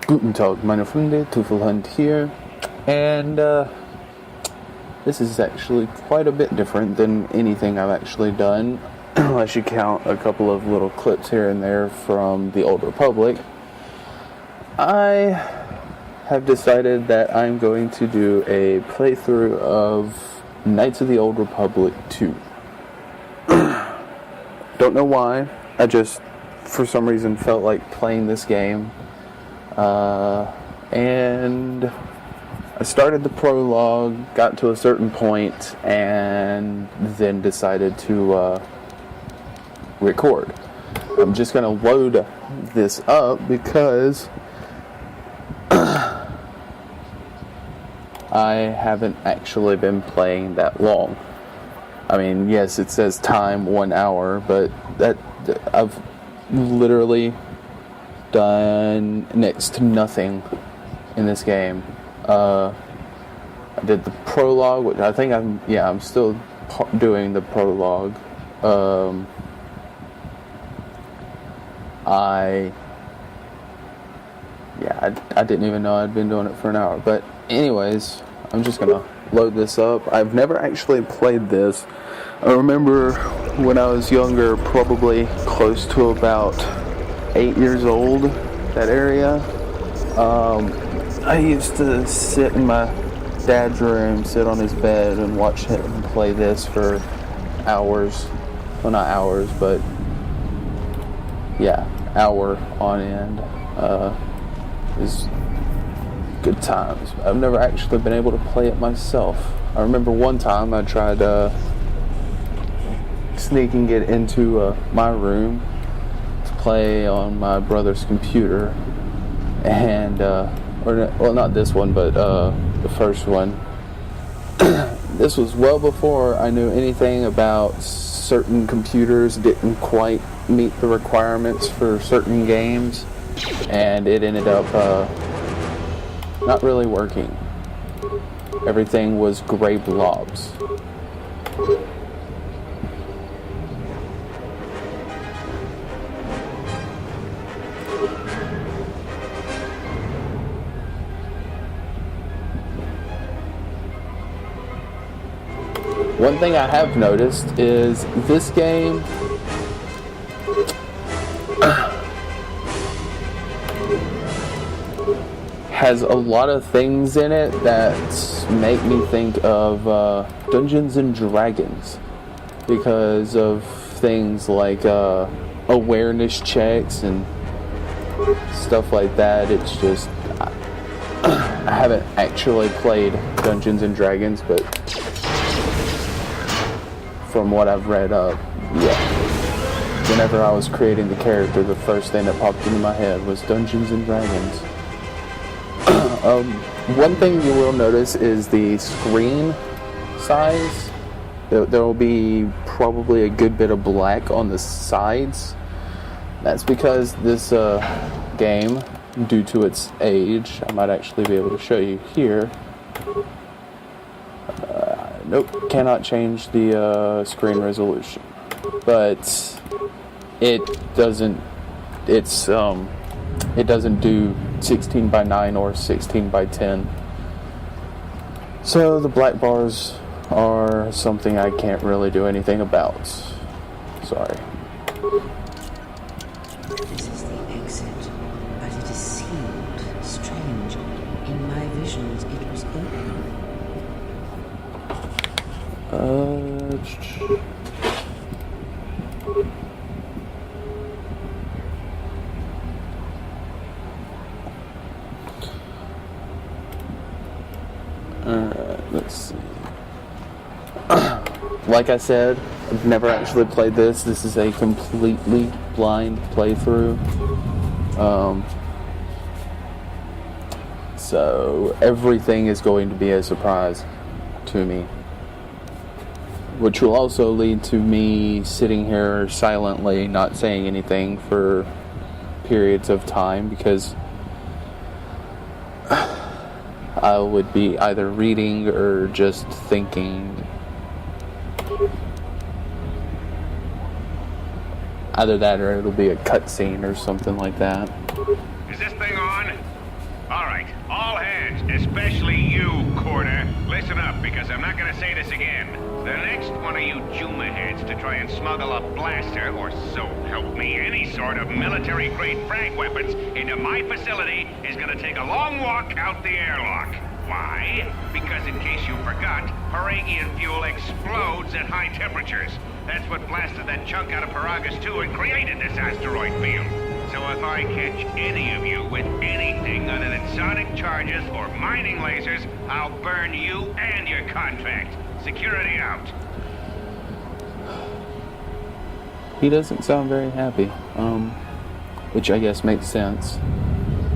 Guten Tag, meine Freunde, Teufelhund here, and this is actually quite a bit different than anything I've actually done, unless you count a couple of little clips here and there from the Old Republic. I have decided that I'm going to do a playthrough of Knights of the Old Republic 2. Don't know why, I just, for some reason, felt like playing this game. And I started the prologue, got to a certain point, and then decided to record. I'm just going to load this up because I haven't actually been playing that long. I mean, yes, it says time 1 hour, but that I've literally done next to nothing in this game. I did the prologue, which I think I'm still doing the prologue. I didn't even know I'd been doing it for an hour. But anyways, I'm just gonna load this up. I've never actually played this. I remember when I was younger, probably close to about 8 years old, that area. I used to sit in my dad's room, sit on his bed, and watch him play this for hours. Well, not hours, but yeah, hour on end. It was good times. I've never actually been able to play it myself. I remember one time I tried sneaking it into my room to play on my brother's computer, and not this one, but the first one. This was well before I knew anything about certain computers didn't quite meet the requirements for certain games, and it ended up not really working. Everything was gray blobs. One thing I have noticed is this game has a lot of things in it that make me think of Dungeons and Dragons, because of things like awareness checks and stuff like that. It's just I haven't actually played Dungeons and Dragons, but from what I've read up, whenever I was creating the character, the first thing that popped into my head was Dungeons and Dragons. One thing you will notice is the screen size. There will be probably a good bit of black on the sides. That's because this game, due to its age, I might actually be able to show you here. Nope, cannot change the screen resolution, but it doesn't do 16 by 9 or 16 by 10. So the black bars are something I can't really do anything about. Sorry. This is the exit, but it is sealed. Strange. In my visions, it was open. Let's see. Like I said, I've never actually played this. This is a completely blind playthrough. So everything is going to be a surprise to me, which will also lead to me sitting here silently, not saying anything for periods of time, because I would be either reading or just thinking. Either that or it'll be a cutscene or something like that. Is this thing on? Alright, all hands, especially you, KOTOR. Listen up, because I'm not gonna say this again. The next one of you Juma heads to try and smuggle a blaster, or so help me, any sort of military-grade frag weapons into my facility is gonna take a long walk out the airlock. Why? Because in case you forgot, Paragian fuel explodes at high temperatures. That's what blasted that chunk out of Paragus II and created this asteroid field. So if I catch any of you with anything other than sonic charges or mining lasers, I'll burn you and your contract. Security out. He doesn't sound very happy, which I guess makes sense,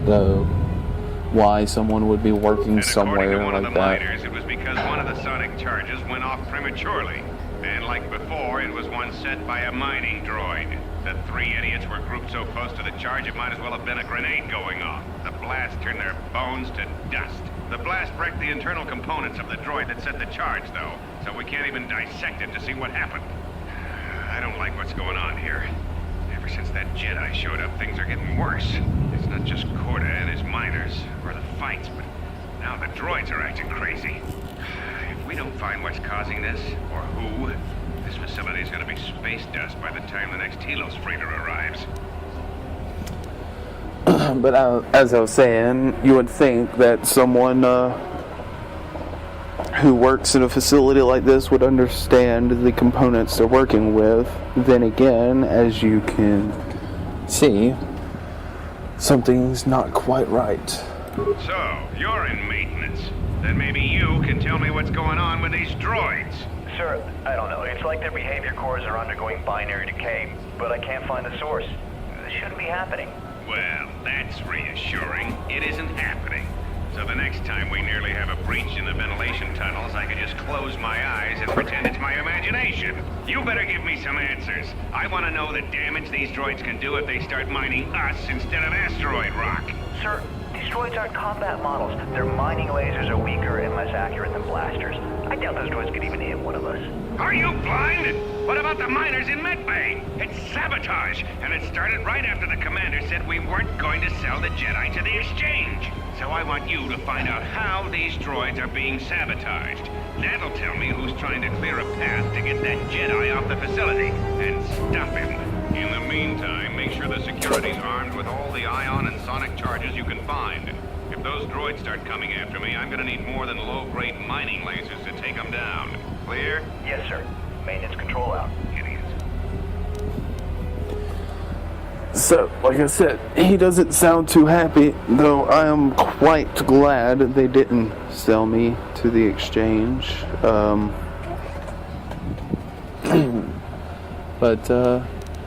though. Why someone would be working somewhere according to one like of the that. miners, it was because one of the sonic charges went off prematurely. And like before, it was one set by a mining droid. The three idiots were grouped so close to the charge it might as well have been a grenade going off. The blast turned their bones to dust. The blast wrecked the internal components of the droid that set the charge, though, so we can't even dissect it to see what happened. I don't like what's going on here. Ever since that Jedi showed up, things are getting worse. It's not just KOTOR and his miners, or the fights, but now the droids are acting crazy. If we don't find what's causing this, or who, this facility is going to be space dust by the time the next Telos freighter arrives. But as I was saying, you would think that someone who works in a facility like this would understand the components they're working with. Then again, as you can see, something's not quite right. So, you're in maintenance. Then maybe you can tell me what's going on with these droids. Sir, I don't know. It's like their behavior cores are undergoing binary decay, but I can't find the source. This shouldn't be happening. Well, that's reassuring. It isn't happening. So the next time we nearly have a breach in the ventilation tunnels, I can just close my eyes and pretend it's my imagination. You better give me some answers. I want to know the damage these droids can do if they start mining us instead of asteroid rock. Sir, these droids aren't combat models. Their mining lasers are weaker and less accurate than blasters. I doubt those droids could even hit one of us. Are you blind? What about the miners in Medbay? It's sabotage, and it started right after the commander said we weren't going to sell the Jedi to the exchange. So I want you to find out how these droids are being sabotaged. That'll tell me who's trying to clear a path to get that Jedi off the facility and stop him. In the meantime, make sure the security's armed with all the ion and sonic charges you can find. If those droids start coming after me, I'm gonna need more than low-grade mining lasers to take them down. Clear? Yes, sir. Maintenance control out. Idiots. So, like I said, he doesn't sound too happy, though I am quite glad they didn't sell me to the exchange.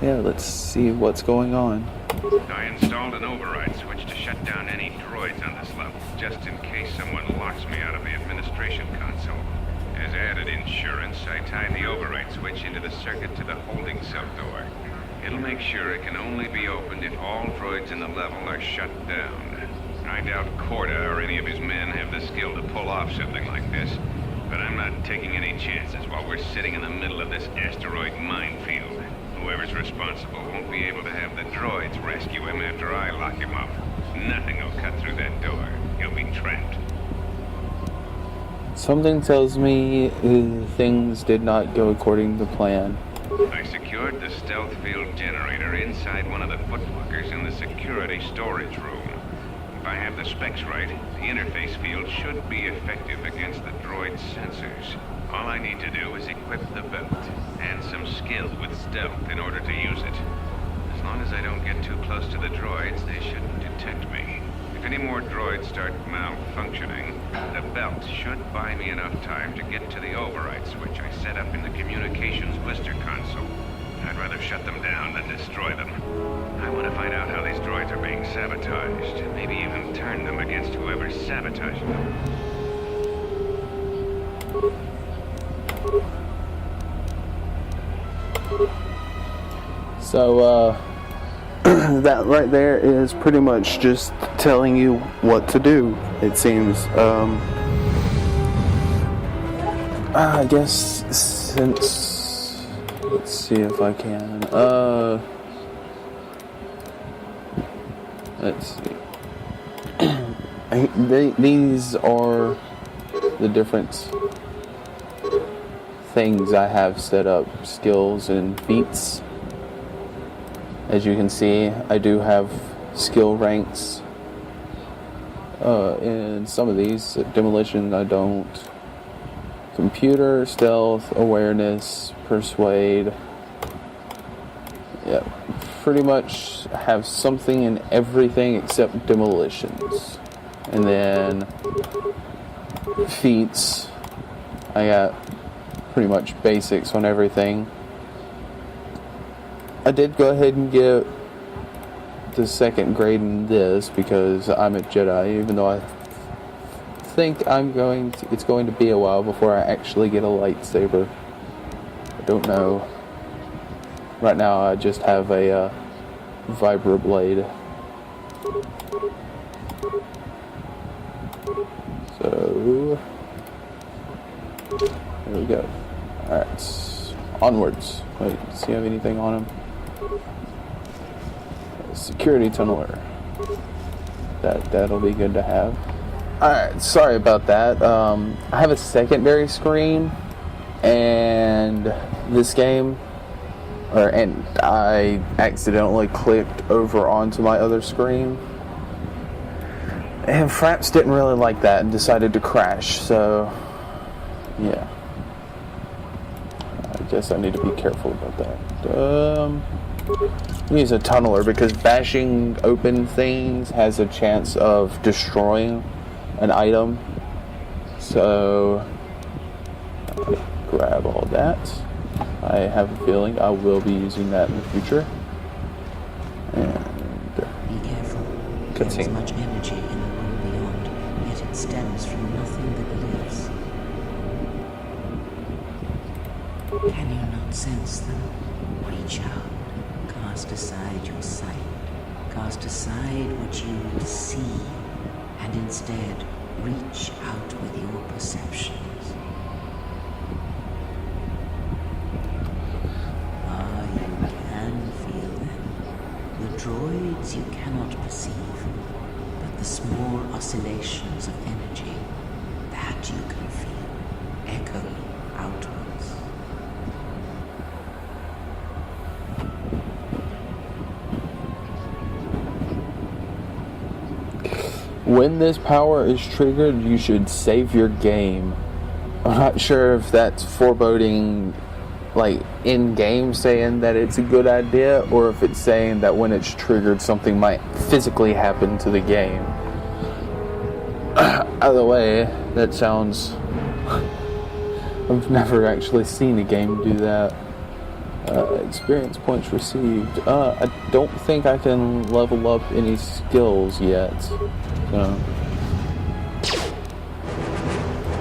Yeah, let's see what's going on. I installed an override switch to shut down any droids on this level, just in case someone locks me out of the administration console. As added insurance, I tied the override switch into the circuit to the holding cell door. It'll make sure it can only be opened if all droids in the level are shut down. I doubt KOTOR or any of his men have the skill to pull off something like this, but I'm not taking any chances while we're sitting in the middle of this asteroid minefield. Whoever's responsible won't be able to have the droids rescue him after I lock him up. Nothing will cut through that door. He'll be trapped. Something tells me things did not go according to plan. I secured the stealth field generator inside one of the footlockers in the security storage room. If I have the specs right, the interface field should be effective against the droid's sensors. All I need to do is equip the belt, and some skill with stealth in order to use it. As long as I don't get too close to the droids, they shouldn't detect me. If any more droids start malfunctioning, the belt should buy me enough time to get to the override switch I set up in the communications blister console. I'd rather shut them down than destroy them. I want to find out how these droids are being sabotaged, and maybe even turn them against whoever's sabotaging them. So, that right there is pretty much just telling you what to do, it seems. I guess since... Let's see if I can. Let's see. These are the different things I have set up, skills and feats. As you can see, I do have skill ranks in some of these. Demolition, I don't. Computer, stealth, awareness, persuade. Yeah, pretty much have something in everything except demolitions. And then feats, I got pretty much basics on everything. I did go ahead and get the second grade in this because I'm a Jedi, even though I think it's going to be a while before I actually get a lightsaber. I don't know. Right now I just have a vibroblade. So there we go. Alright, onwards. Wait, does he have anything on him? Security tunneler. That'll be good to have. Alright, sorry about that. I have a secondary screen, and this game, and I accidentally clicked over onto my other screen. And Fraps didn't really like that and decided to crash, so yeah. I guess I need to be careful about that. Use a tunneler because bashing open things has a chance of destroying an item. So grab all that. I have a feeling I will be using that in the future. And be careful. There is much energy in the world beyond, yet it stems from nothing that lives. Can you not sense them? Reach out. Cast aside your sight. Cast aside what you see, and instead reach out with your perceptions. You can feel them. The droids you cannot perceive, but the small oscillations of energy that you can feel echoing outwards. when this power is triggered, you should save your game. I'm not sure if that's foreboding, like, in-game saying that it's a good idea, or if it's saying that when it's triggered, something might physically happen to the game. Either way, that sounds... I've never actually seen a game do that. Experience points received. I don't think I can level up any skills yet. So.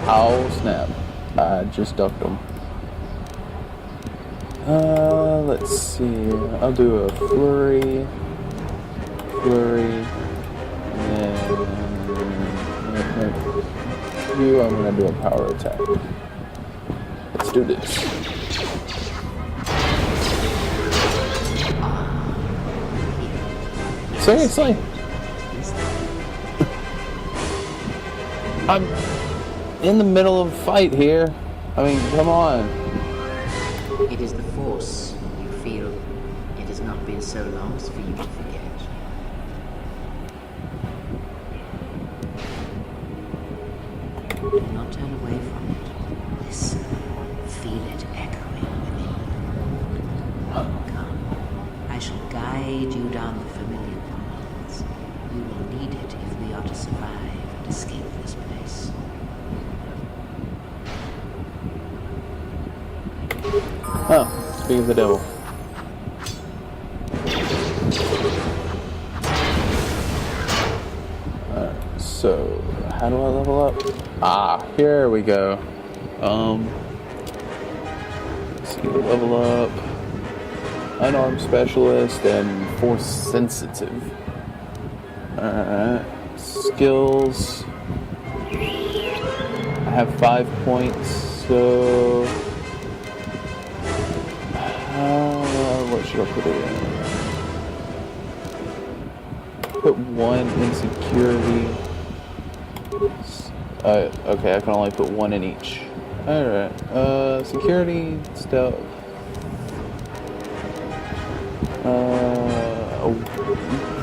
Oh snap. I just ducked them. Let's see. I'll do a flurry. And you, I'm gonna do a power attack. Let's do this. Seriously? I'm in the middle of a fight here. I mean, come on. It is the Force. You feel it has not been so long for you to forget. Do not turn away from it. Listen. Feel it echoing within you. Come. I shall guide you down the familiar paths. We will need it if we are to survive and escape this place. Oh, speak of the devil. Alright, so how do I level up? Ah, here we go. Let's see, level up. Unarmed specialist and force sensitive. Alright, skills. I have 5 points, so what should I put it in? Put 1 in security. Okay, I can only put one in each. Alright, security, stealth.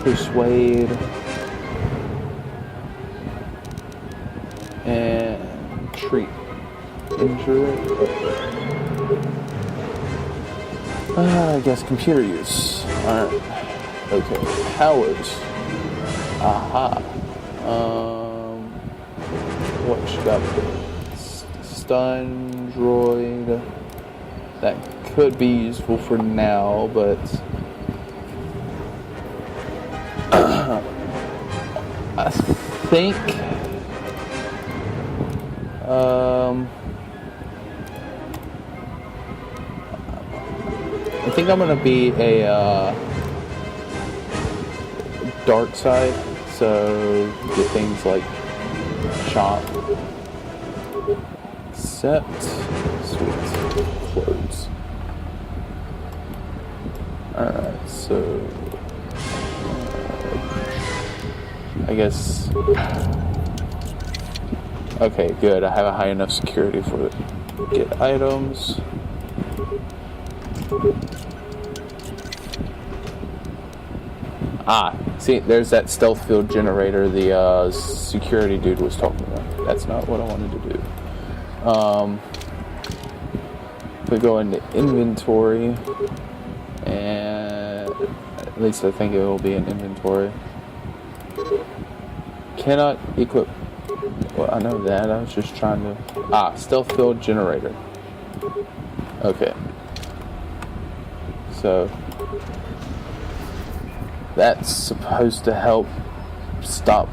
Persuade. And treat. Injury. I guess computer use. Alright. Okay. Powers. Aha. What you got? Stun droid. That could be useful for now, but I think I'm gonna be a dark side, so get things like shop, accept, sweet, clothes. Alright, so I guess. Okay, good. I have a high enough security for it. Get items. Ah, see, there's that stealth field generator the security dude was talking about. That's not what I wanted to do. We go into inventory, and at least I think it will be an inventory. Cannot equip. Well, I know that. I was just trying to. Stealth field generator. Okay. So that's supposed to help stop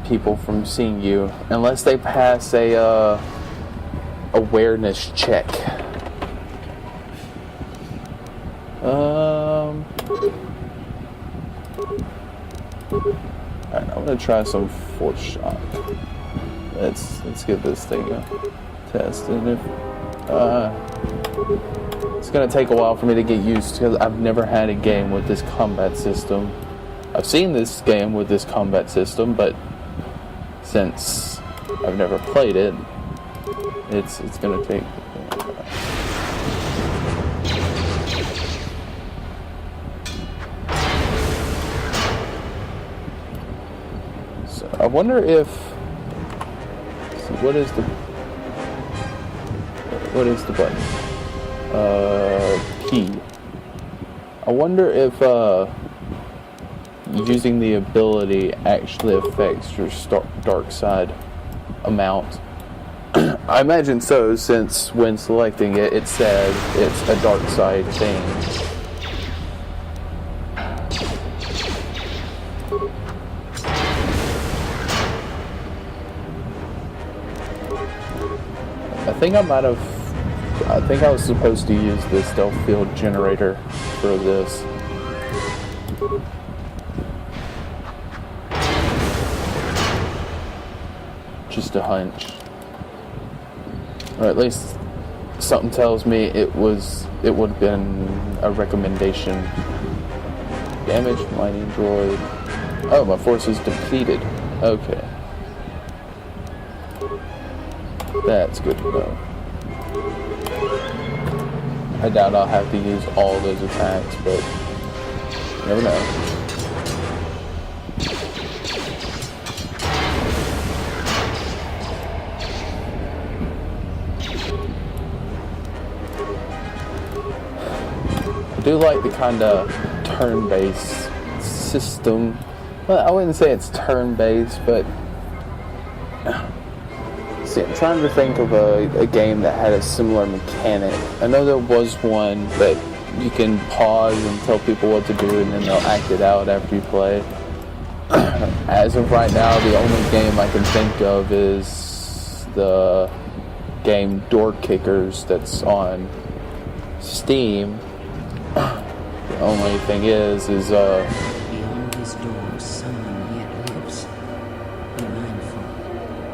people from seeing you, unless they pass a awareness check. Alright, I'm gonna try some force shock. Let's get this thing tested. It's gonna take a while for me to get used to, because I've never had a game with this combat system. I've seen this game with this combat system, but since I've never played it, it's gonna take. So I wonder if. So what is the button? Key. I wonder if using the ability actually affects your dark side amount. I imagine so, since when selecting it, it says it's a dark side thing. I think I was supposed to use the stealth field generator for this. Just a hunch. Or at least something tells me it would have been a recommendation. Damage, mining droid. Oh, my force is depleted. Okay. That's good to know. I doubt I'll have to use all those attacks, but you never know. I do like the kind of turn-based system. Well, I wouldn't say it's turn-based, but see, I'm trying to think of a game that had a similar mechanic. I know there was one that you can pause and tell people what to do, and then they'll act it out after you play. As of right now, the only game I can think of is the game Door Kickers that's on Steam. The only thing is beyond his doors, someone yet lives. Be mindful.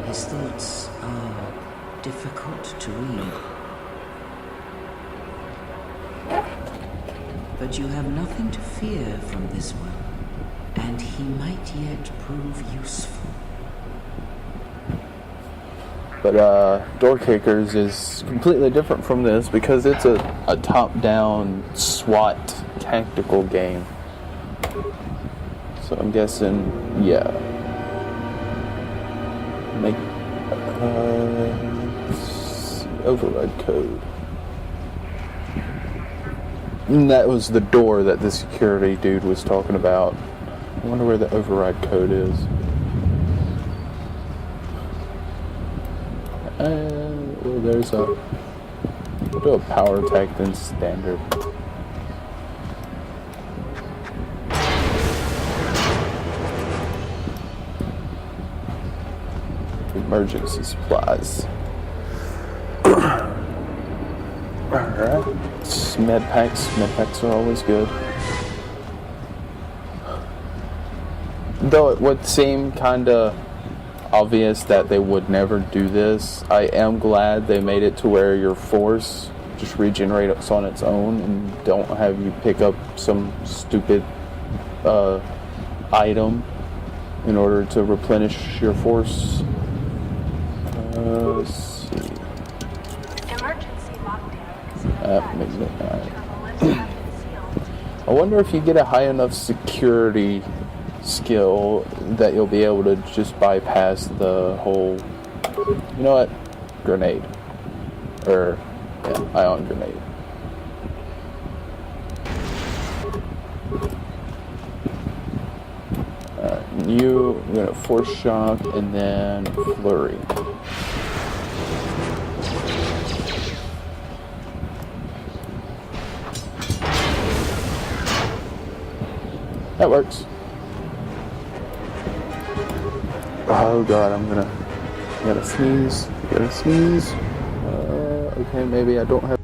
His thoughts are difficult to read. But you have nothing to fear from this one, and he might yet prove useful. But Door Kickers is completely different from this because it's a top-down SWAT tactical game. So I'm guessing, yeah. Make override code. And that was the door that the security dude was talking about. I wonder where the override code is. Well, there's a do a power attack then standard. Emergency supplies. Alright. Med packs. Med packs are always good. Though it would seem kinda obvious that they would never do this, I am glad they made it to where your force just regenerates on its own and don't have you pick up some stupid item in order to replenish your force. Let's see. Emergency lockdown. Midnight. I wonder if you get a high enough security skill that you'll be able to just bypass the whole, you know what, grenade, or yeah, ion grenade. You're gonna force shock and then flurry. That works. Oh god, I gotta sneeze. Okay, maybe I don't have.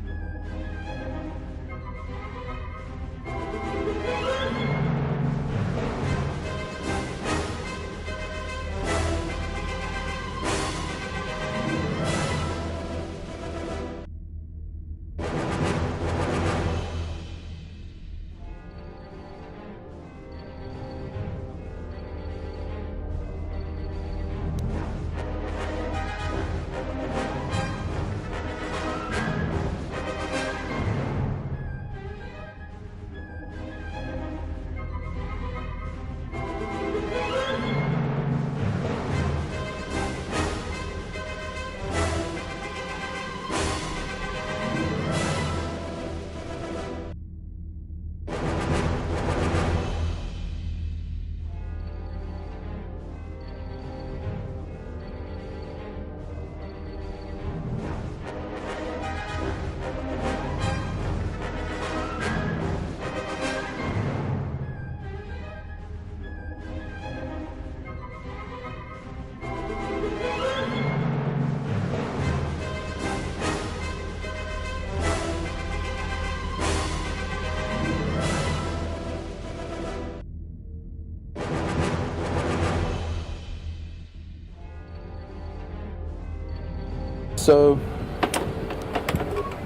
So,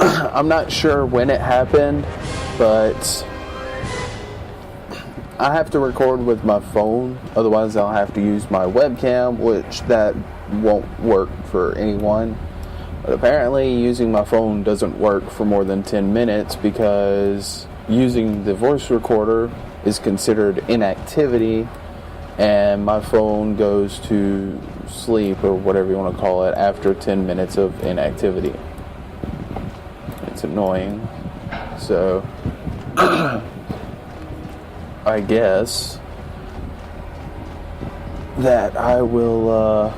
I'm not sure when it happened, but I have to record with my phone, otherwise I'll have to use my webcam, which that won't work for anyone. But apparently using my phone doesn't work for more than 10 minutes because using the voice recorder is considered inactivity, and my phone goes to sleep or whatever you want to call it after 10 minutes of inactivity. It's annoying. So I guess that I will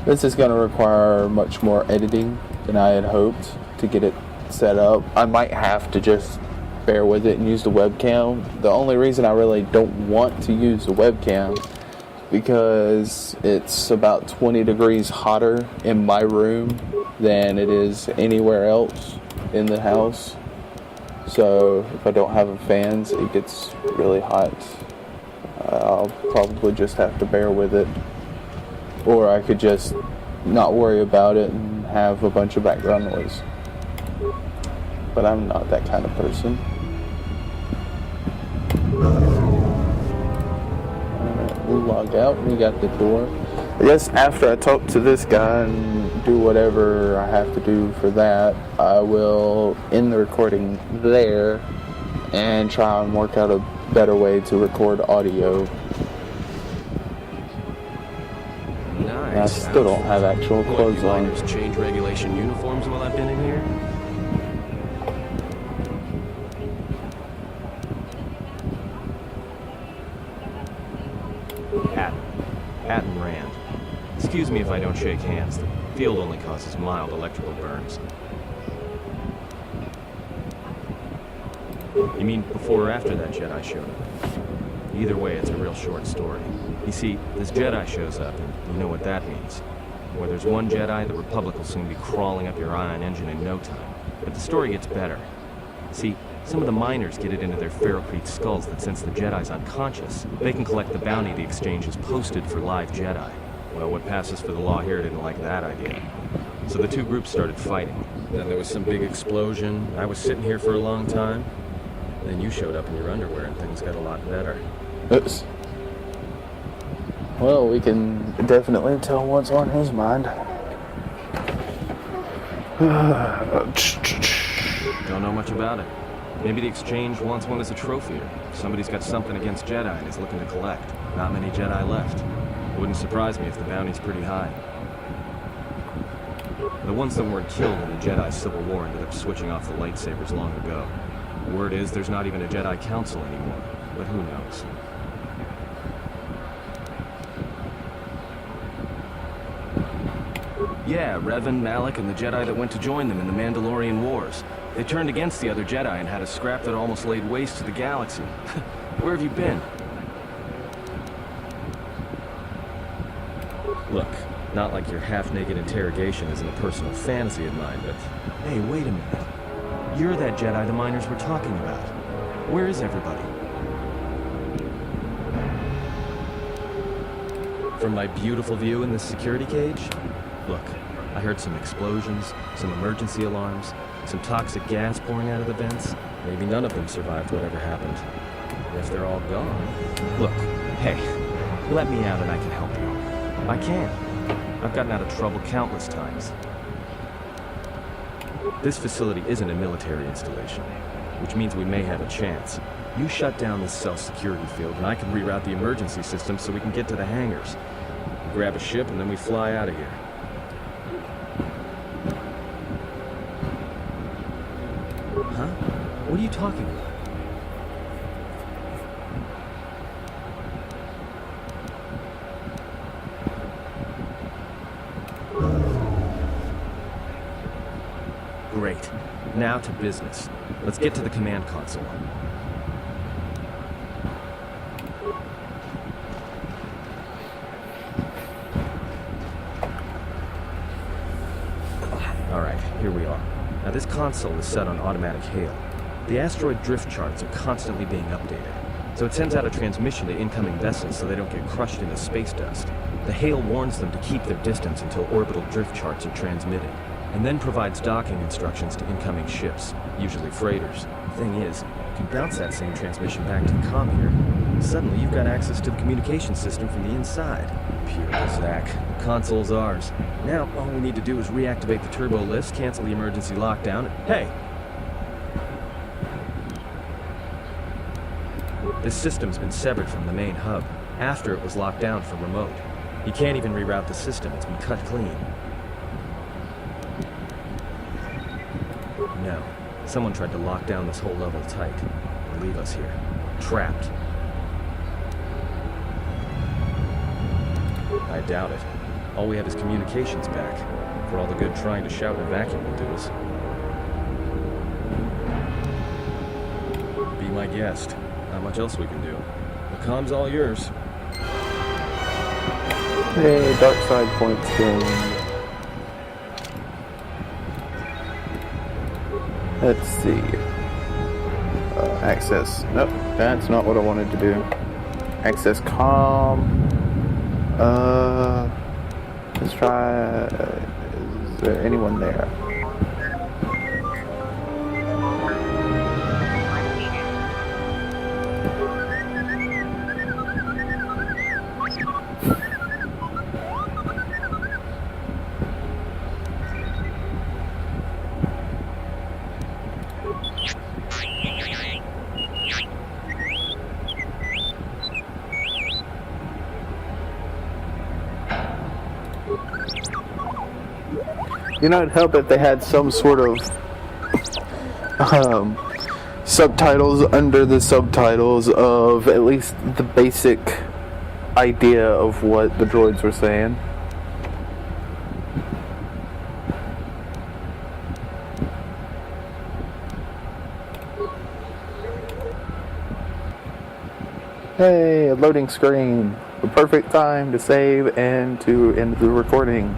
this is going to require much more editing than I had hoped to get it set up. I might have to just bear with it and use the webcam. The only reason I really don't want to use the webcam because it's about 20 degrees hotter in my room than it is anywhere else in the house. So if I don't have fans, it gets really hot. I'll probably just have to bear with it. Or I could just not worry about it and have a bunch of background noise. But I'm not that kind of person. We'll log out. We got the door. I guess after I talk to this guy and do whatever I have to do for that, I will end the recording there and try and work out a better way to record audio. Nice. And I still don't have actual clothes on. Miners change regulation uniforms while I've been in here? Patton Rand. Excuse me if I don't shake hands. The field only causes mild electrical burns. You mean before or after that Jedi showed up? Either way, it's a real short story. You see, this Jedi shows up, and you know what that means. Where there's one Jedi, the Republic will soon be crawling up your ion engine in no time. But the story gets better. See, some of the miners get it into their ferrocrete skulls that since the Jedi's unconscious, they can collect the bounty the exchange has posted for live Jedi. Well, what passes for the law here didn't like that idea. So the two groups started fighting. Then there was some big explosion. I was sitting here for a long time. Then you showed up in your underwear and things got a lot better. Oops. Well, we can definitely tell what's on his mind. Don't know much about it. Maybe the exchange wants one as a trophy, or somebody's got something against Jedi and is looking to collect. Not many Jedi left. Wouldn't surprise me if the bounty's pretty high. The ones that weren't killed in the Jedi Civil War ended up switching off the lightsabers long ago. The word is there's not even a Jedi Council anymore, but who knows? Yeah, Revan, Malak, and the Jedi that went to join them in the Mandalorian Wars. They turned against the other Jedi and had a scrap that almost laid waste to the galaxy. Where have you been? Look, not like your half-naked interrogation isn't a personal fantasy of mine, but... Hey, wait a minute. You're that Jedi the miners were talking about. Where is everybody? From my beautiful view in this security cage? Look, I heard some explosions, some emergency alarms, some toxic gas pouring out of the vents. Maybe none of them survived whatever happened. And if they're all gone... Look, hey, let me out and I can help you. I can. I've gotten out of trouble countless times. This facility isn't a military installation, which means we may have a chance. You shut down this self-security field and I can reroute the emergency system so we can get to the hangars. We grab a ship and then we fly out of here. Huh? What are you talking about? Great. Now to business. Let's get to the command console. Alright, here we are. Now this console is set on automatic hail. The asteroid drift charts are constantly being updated, so it sends out a transmission to incoming vessels so they don't get crushed into space dust. The hail warns them to keep their distance until orbital drift charts are transmitted, and then provides docking instructions to incoming ships, usually freighters. Thing is, you can bounce that same transmission back to the comm here. Suddenly you've got access to the communication system from the inside. Pure Zach. The console's ours. Now, all we need to do is reactivate the turbo lifts, cancel the emergency lockdown. Hey! This system's been severed from the main hub, after it was locked down for remote. You can't even reroute the system, it's been cut clean. No. Someone tried to lock down this whole level tight. And leave us here. Trapped. I doubt it. All we have is communications back. For all the good trying to shout in a vacuum will do us. Be my guest. Not much else we can do. The comm's all yours. Hey, dark side points gained. Let's see. Access. Nope, that's not what I wanted to do. Access comm. Let's try. Is there anyone there? You know, it'd help if they had some sort of subtitles under the subtitles of at least the basic idea of what the droids were saying. Hey, a loading screen. The perfect time to save and to end the recording.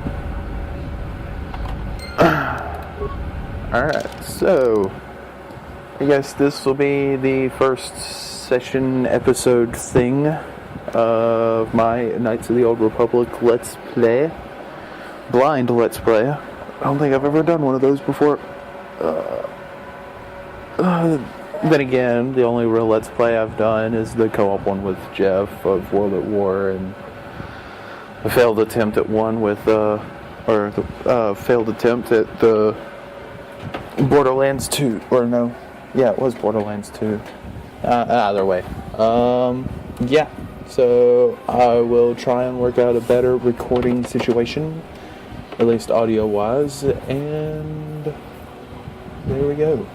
Alright, so I guess this will be the first session episode thing of my Knights of the Old Republic Let's Play. Blind Let's Play. I don't think I've ever done one of those before. Then again, the only real Let's Play I've done is the co-op one with Jeff of World at War, and a failed attempt at one with, failed attempt at the Borderlands 2, or no, yeah, it was Borderlands 2. Either way. Yeah, so I will try and work out a better recording situation, at least audio-wise, and there we go.